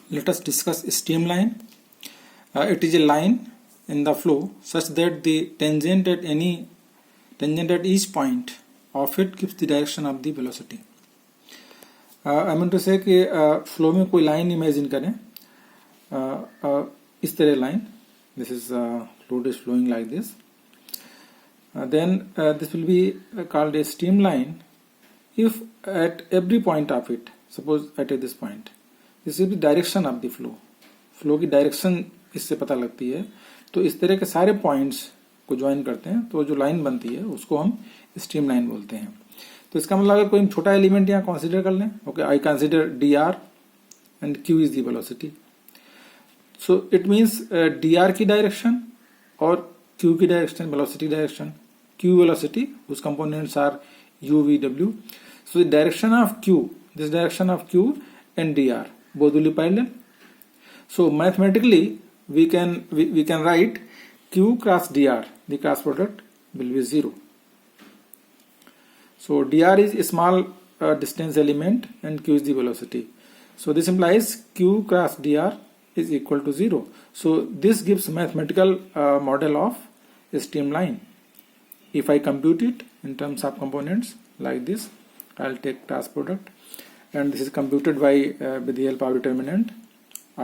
Let us discuss streamline. It is a line in the flow such that the tangent at each point of it gives the direction of the velocity. I mean to say कि flow में कोई line imagine करें इस तरह line. This is fluid is flowing like this. Then this will be called a streamline if at every point of it, suppose at this point, this is the direction of the flow. Flow की direction इससे पता लगती है. तो इस तरह के सारे पॉइंट्स को ज्वाइन करते हैं तो जो लाइन बनती है उसको हम स्ट्रीम लाइन बोलते हैं. तो इसका मतलब अगर कोई छोटा एलिमेंट यहाँ कंसीडर कर लें, okay, I consider D R and Q is the velocity. So it means D R की डायरेक्शन और क्यू की direction, velocity direction, Q velocity, उस components are U V W. So the direction of Q, this direction of Q and D R both will be parallel. So mathematically we can write q cross dr, the cross product will be 0. So dr is a small distance element and q is the velocity. So this implies q cross dr is equal to 0. So this gives mathematical model of a streamline. If I compute it in terms of components like this, I'll take cross product and this is computed by with the help of determinant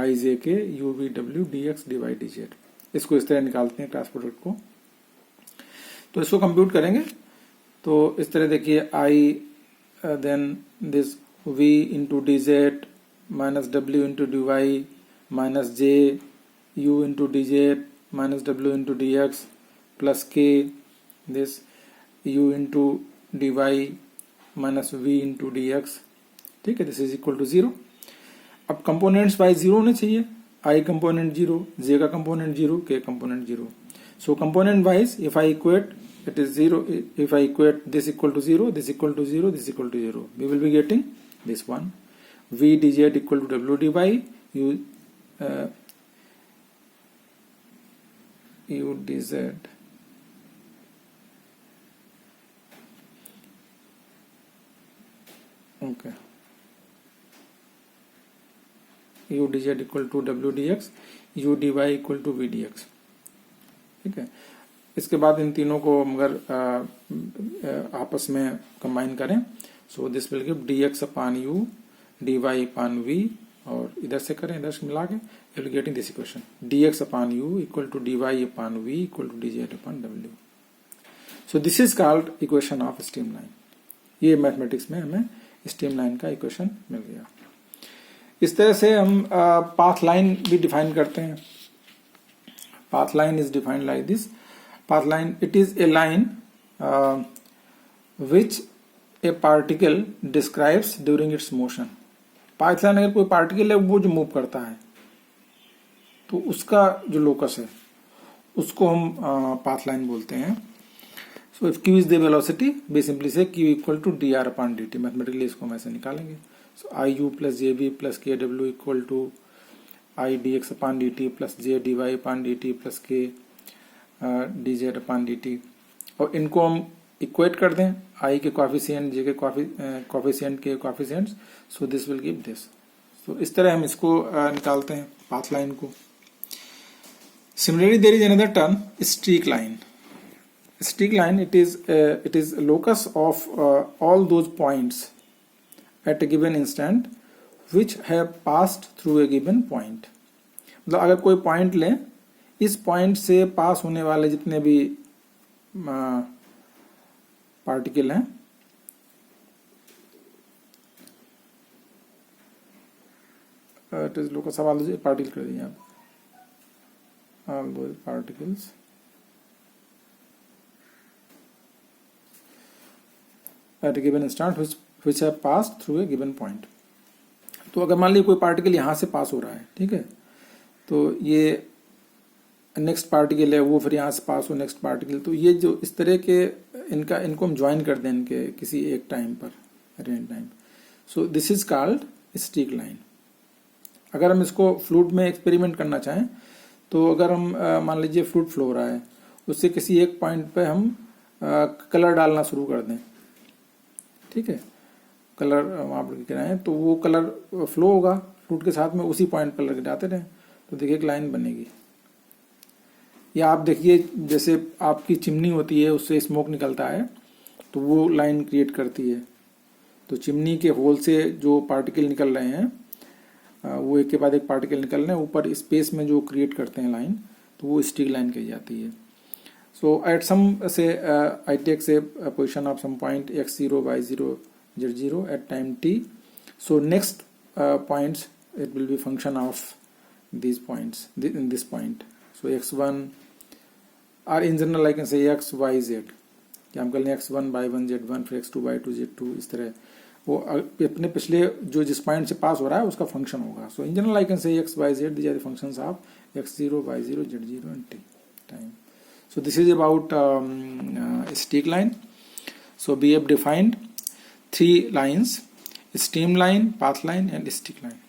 I j k u v w dx dy dz. इसको इस तरह निकालते हैं cross product को. तो इसको compute करेंगे तो इस तरह देखिए I then this v into D Z minus W into D Y minus J U into D Z minus W into D X plus K this u into D Y minus V into D X. ठीक है, this is equal to 0. अब components wise 0 होने चाहिए. आई component 0, जे का component 0, के component 0. So component wise if I equate it is 0, if I equate this equal to 0, this equal to 0, this equal to 0, we will be getting this one. V d z equal to डब्ल्यू d y u d z okay, u dz equal to w dx, u dy equal to v dx. ठीक है, इसके बाद इन तीनों को अगर आपस में कंबाइन करें so this will give dx upon u, dy upon v, और इधर से करें, इधर से मिला के you will getting this equation dx upon u equal to dy upon v equal to dz upon w. So this is called equation of streamline. ये mathematics में हमें स्ट्रीमलाइन का इक्वेशन मिल गया. इस तरह से हम पाथ लाइन भी डिफाइन करते हैं. Path line is defined like this. Path line, it is a line which A particle describes during its motion. Path line अगर कोई पार्टिकल है वो जो मूव करता है तो उसका जो लोकस है उसको हम पाथ लाइन बोलते हैं. So if q is the velocity, we simply say q equal to d r upon d t. Mathematically इसको हम ऐसे निकालेंगे. So I u plus j v plus k w equal to I dx upon dt plus j dy upon dt plus k dz upon dt. और इनको हम equate कर दें, I के कोएफिशिएंट, j के कोएफिशिएंट, के coefficients. So this will give this. तो इस तरह हम इसको निकालते हैं पाथ लाइन को. Similarly, there is another term, streak line. Streak line, it is locus of all those points at a given instant which have passed through a given point. मतलब अगर कोई पॉइंट लें, इस पॉइंट से पास होने वाले जितने भी पार्टिकल हैं it is locus of all those particle कर दीजिए आप, all those particles at a given instant which have passed through a given point. तो अगर मान लीजिए कोई पार्टिकल यहाँ से पास हो रहा है, ठीक है, तो ये नेक्स्ट पार्टिकल है, वो फिर यहाँ से पास हो नेक्स्ट पार्टिकल. तो ये जो इस तरह के इनको हम ज्वाइन कर दें इनके किसी एक टाइम पर, at any time. So this is called streak line. अगर हम इसको फ्लूइड में एक्सपेरिमेंट करना चाहें तो अगर हम मान लीजिए फ्लूइड फ्लो हो रहा है, उससे किसी एक पॉइंट पे हम कलर डालना शुरू कर दें. ठीक है, कलर वहाँ पर गिराएं तो वो कलर फ्लो होगा फ्लूट के साथ में, उसी पॉइंट पर गिराते रहें तो देखिए एक लाइन बनेगी। या आप देखिए जैसे आपकी चिमनी होती है उससे स्मोक निकलता है तो वो लाइन क्रिएट करती है, तो चिमनी के होल से जो पार्टिकल निकल रहे हैं वो एक के बाद एक पार्टिकल निकल रहे हैं ऊपर स्पेस में जो क्रिएट करते हैं लाइन, तो वो स्टिक लाइन कही जाती है। सो at some say I take say position of some point x0 y0 z0 at time t, so next points it will be function of these points in this point, so x1 or in general I can say x y z, क्या हम कर लें x1 y1 z1 फिर x2 y2 z2, इस तरह वो अपने पिछले जो जिस पॉइंट से पास हो रहा है उसका फंक्शन होगा। So in general I can say x y z, these are the functions of x0 y0 z0 and t time. So this is about stick line. So we have defined 3 lines: streamline, path line and stick line.